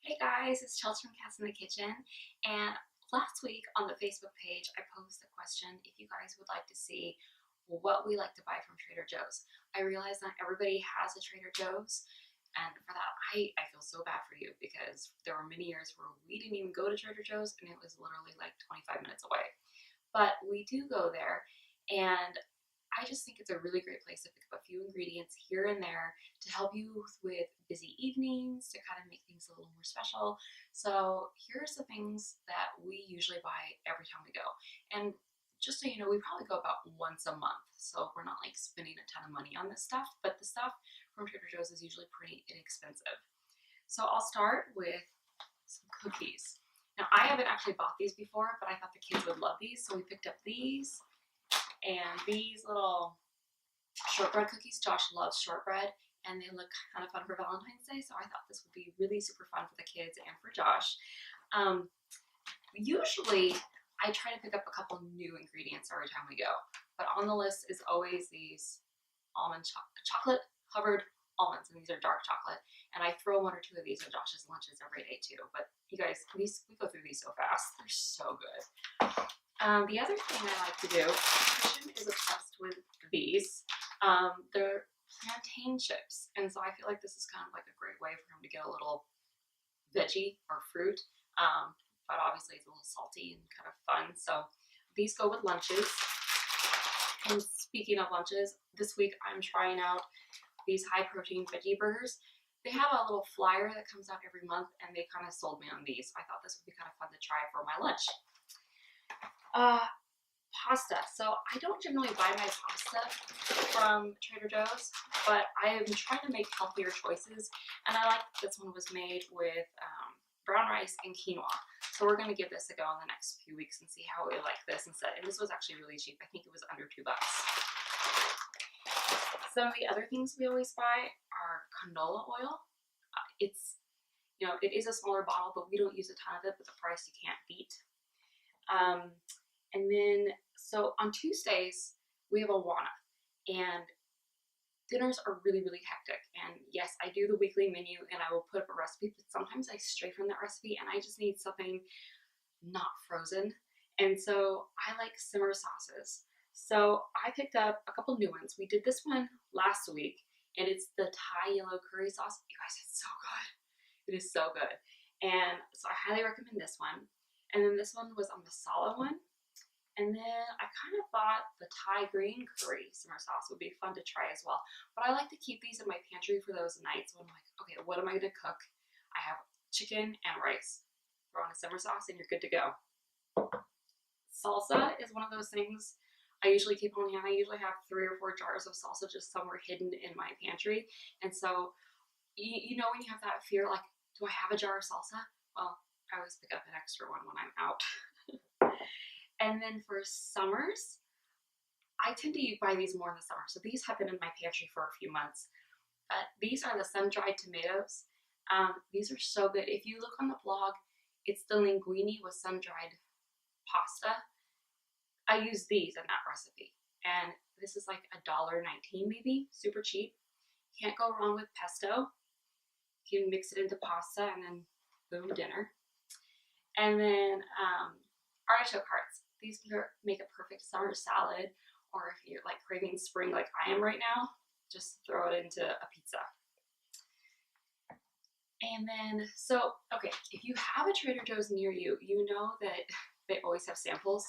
Hey guys, it's Chelsea from Cats in the Kitchen, and last week on the Facebook page I posed a question if you guys would like to see what we like to buy from Trader Joe's. I realize not everybody has a Trader Joe's, and for that I feel so bad for you because there were many years where we didn't even go to Trader Joe's and it was literally like 25 minutes away. But we do go there, and I just think it's a really great place to pick up a few ingredients here and there to help you with busy evenings, to kind of make things a little more special. So here's the things that we usually buy every time we go. And just so you know, we probably go about once a month. So we're not like spending a ton of money on this stuff, but the stuff from Trader Joe's is usually pretty inexpensive. So I'll start with some cookies. Now I haven't actually bought these before, but I thought the kids would love these. So we picked up these and these little shortbread cookies. Josh loves shortbread and they look kind of fun for Valentine's Day, so I thought this would be really super fun for the kids and for Josh. Usually I try to pick up a couple new ingredients every time we go, but on the list is always these chocolate covered almonds, and these are dark chocolate, and I throw one or two of these in Josh's lunches every day too. But you guys, we go through these so fast. They're so good. The other thing I like to do, Christian is obsessed with these. They're plantain chips, and so I feel like this is kind of like a great way for him to get a little veggie or fruit, but obviously it's a little salty and kind of fun. So these go with lunches. And speaking of lunches, this week I'm trying out these high protein veggie burgers. They have a little flyer that comes out every month, and they kind of sold me on these. I thought this would be kind of fun to try for my lunch. Pasta. So I don't generally buy my pasta from Trader Joe's, but I am trying to make healthier choices, and I like that this one was made with brown rice and quinoa. So we're going to give this a go in the next few weeks and see how we like this instead. And this was actually really cheap. I think it was under $2. Some of the other things we always buy are canola oil. It's, it is a smaller bottle, but we don't use a ton of it, but the price you can't beat. And then, so on Tuesdays, we have Awana, and dinners are really, really hectic. And yes, I do the weekly menu and I will put up a recipe, but sometimes I stray from that recipe and I just need something not frozen. And so I like simmer sauces. So I picked up a couple new ones. We did this one last week, and it's the Thai yellow curry sauce. You guys, it's so good. It is so good. And so I highly recommend this one. And then this one was a masala one. And then I kind of thought the Thai green curry simmer sauce would be fun to try as well. But I like to keep these in my pantry for those nights when I'm like, okay, what am I going to cook? I have chicken and rice. Throw in a simmer sauce and you're good to go. Salsa is one of those things I usually keep on hand. I usually have 3 or 4 jars of salsa just somewhere hidden in my pantry. And so, you know when you have that fear, like, do I have a jar of salsa? Well, I always pick up an extra one when I'm out. And then for summers, I tend to buy these more in the summer. So these have been in my pantry for a few months. These are the sun-dried tomatoes. These are so good. If you look on the blog, it's the linguine with sun-dried pasta. I use these in that recipe. And this is like $1.19 maybe, super cheap. Can't go wrong with pesto. You can mix it into pasta and then boom, dinner. And then artichoke hearts. These make a perfect summer salad, or if you're like craving spring like I am right now, just throw it into a pizza. And then, so, okay, if you have a Trader Joe's near you, you know that they always have samples.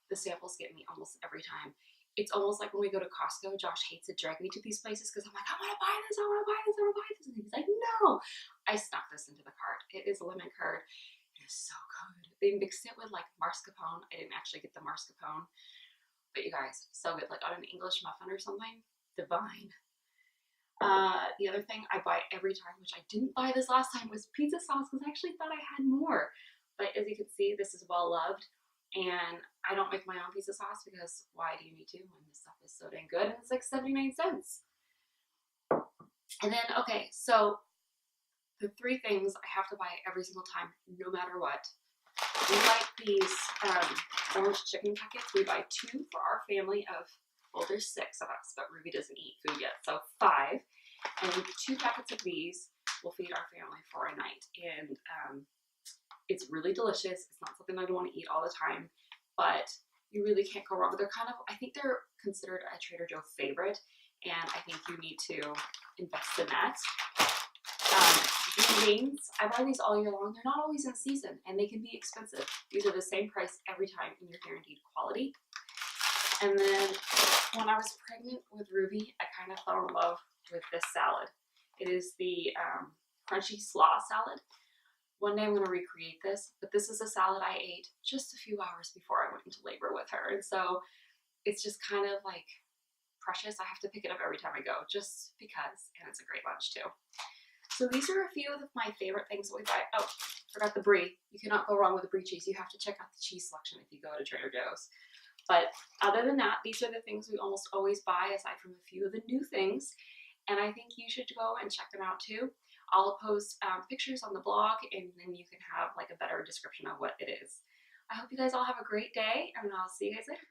The samples get me almost every time. It's almost like when we go to Costco, Josh hates to drag me to these places because I'm like, I want to buy this, I want to buy this, I want to buy this. And he's like, no. I snuck this into the cart. It is a lemon curd. It is so good. They mixed it with like mascarpone. I didn't actually get the mascarpone, but you guys, so good. Like on an English muffin or something, divine. The other thing I buy every time, which I didn't buy this last time, was pizza sauce because I actually thought I had more. But as you can see, this is well loved, and I don't make my own pizza sauce because why do you need to when this stuff is so dang good? And it's like 79 cents. And then, okay, so the 3 things I have to buy every single time, no matter what. We like these orange chicken packets. We buy 2 for our family of, well, there's 6 of us, but Ruby doesn't eat food yet, so 5. And 2 packets of these. will feed our family for a night. And it's really delicious. It's not something I'd want to eat all the time, but you really can't go wrong. They're kind of, I think they're considered a Trader Joe favorite, and I think you need to invest in that. Green beans, I buy these all year long. They're not always in season, and they can be expensive. These are the same price every time, and you're guaranteed quality. And then when I was pregnant with Ruby, I kind of fell in love with this salad. It is the crunchy slaw salad. One day I'm going to recreate this, but this is a salad I ate just a few hours before I went into labor with her. And so it's just kind of like precious. I have to pick it up every time I go just because, and it's a great lunch too. So these are a few of my favorite things that we buy. Oh, forgot the brie. You cannot go wrong with the brie cheese. You have to check out the cheese selection if you go to Trader Joe's. But other than that, these are the things we almost always buy, aside from a few of the new things. And I think you should go and check them out too. I'll post pictures on the blog, and then you can have like a better description of what it is. I hope you guys all have a great day, and I'll see you guys later.